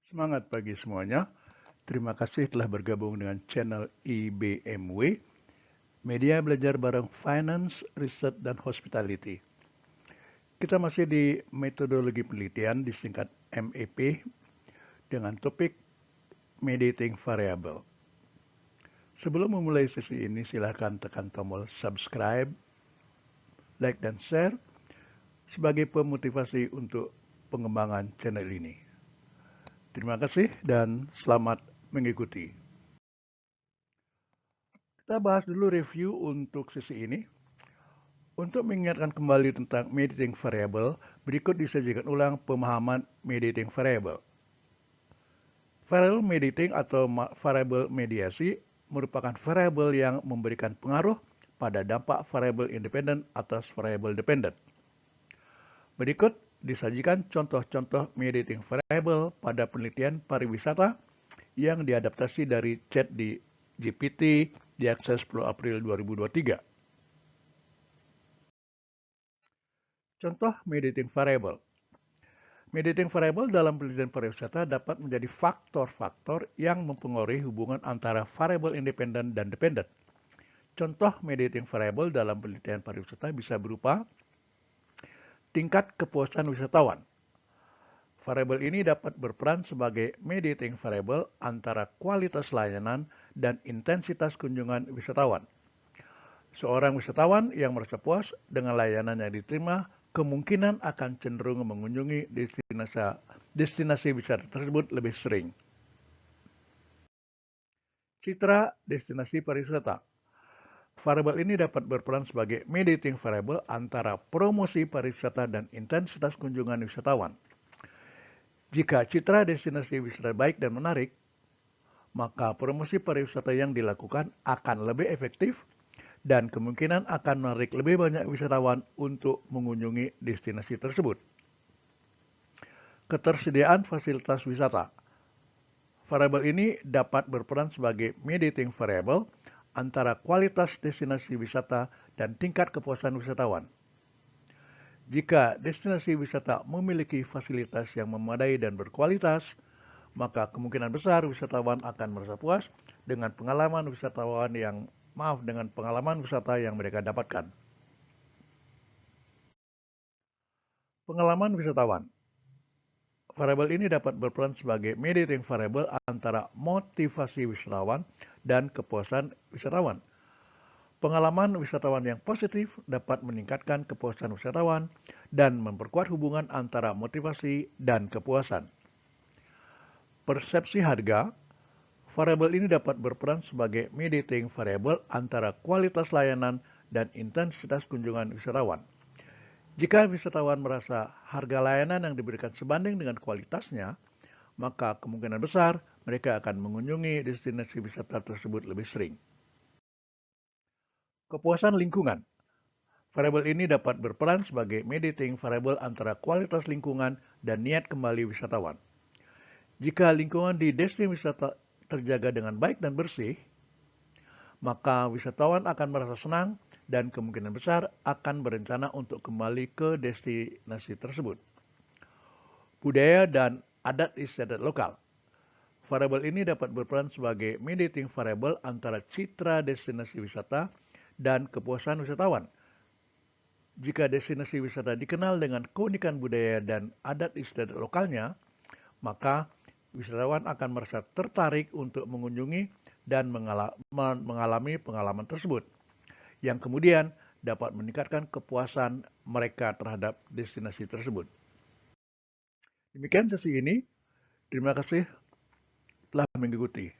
Semangat pagi semuanya. Terima kasih telah bergabung dengan channel IBMW, media belajar bareng Finance, Research, dan Hospitality. Kita masih di metodologi penelitian disingkat MEP dengan topik Mediating Variable. Sebelum memulai sesi ini, silakan tekan tombol subscribe, like, dan share sebagai pemotivasi untuk pengembangan channel ini. Terima kasih dan selamat mengikuti. Kita bahas dulu review untuk sesi ini. Untuk mengingatkan kembali tentang mediating variable, berikut disajikan ulang pemahaman mediating variable. Variable mediating atau variable mediasi merupakan variabel yang memberikan pengaruh pada dampak variabel independen atas variabel dependent. Berikut disajikan contoh-contoh mediating variable pada penelitian pariwisata yang diadaptasi dari chat di GPT diakses 10 April 2023. Contoh mediating variable. Mediating variable dalam penelitian pariwisata dapat menjadi faktor-faktor yang mempengaruhi hubungan antara variabel independen dan dependent. Contoh mediating variable dalam penelitian pariwisata bisa berupa tingkat kepuasan wisatawan. Variabel ini dapat berperan sebagai mediating variable antara kualitas layanan dan intensitas kunjungan wisatawan. Seorang wisatawan yang merasa puas dengan layanan yang diterima kemungkinan akan cenderung mengunjungi destinasi wisata tersebut lebih sering. Citra destinasi pariwisata. Variabel ini dapat berperan sebagai mediating variable antara promosi pariwisata dan intensitas kunjungan wisatawan. Jika citra destinasi wisata baik dan menarik, maka promosi pariwisata yang dilakukan akan lebih efektif dan kemungkinan akan menarik lebih banyak wisatawan untuk mengunjungi destinasi tersebut. Ketersediaan fasilitas wisata. Variabel ini dapat berperan sebagai mediating variable antara kualitas destinasi wisata dan tingkat kepuasan wisatawan. Jika destinasi wisata memiliki fasilitas yang memadai dan berkualitas, maka kemungkinan besar wisatawan akan merasa puas dengan pengalaman wisata yang mereka dapatkan. Pengalaman wisatawan. Variabel ini dapat berperan sebagai mediating variable antara motivasi wisatawan dan kepuasan wisatawan. Pengalaman wisatawan yang positif dapat meningkatkan kepuasan wisatawan dan memperkuat hubungan antara motivasi dan kepuasan. Persepsi harga. Variabel ini dapat berperan sebagai mediating variable antara kualitas layanan dan intensitas kunjungan wisatawan. Jika wisatawan merasa harga layanan yang diberikan sebanding dengan kualitasnya, maka kemungkinan besar mereka akan mengunjungi destinasi wisata tersebut lebih sering. Kepuasan lingkungan. Variabel ini dapat berperan sebagai mediating variable antara kualitas lingkungan dan niat kembali wisatawan. Jika lingkungan di destinasi wisata terjaga dengan baik dan bersih, maka wisatawan akan merasa senang dan kemungkinan besar akan berencana untuk kembali ke destinasi tersebut. Budaya dan adat istiadat lokal. Variabel ini dapat berperan sebagai mediating variable antara citra destinasi wisata dan kepuasan wisatawan. Jika destinasi wisata dikenal dengan keunikan budaya dan adat istiadat lokalnya, maka wisatawan akan merasa tertarik untuk mengunjungi dan mengalami pengalaman tersebut, yang kemudian dapat meningkatkan kepuasan mereka terhadap destinasi tersebut. Demikian sesi ini. Terima kasih telah mengikuti.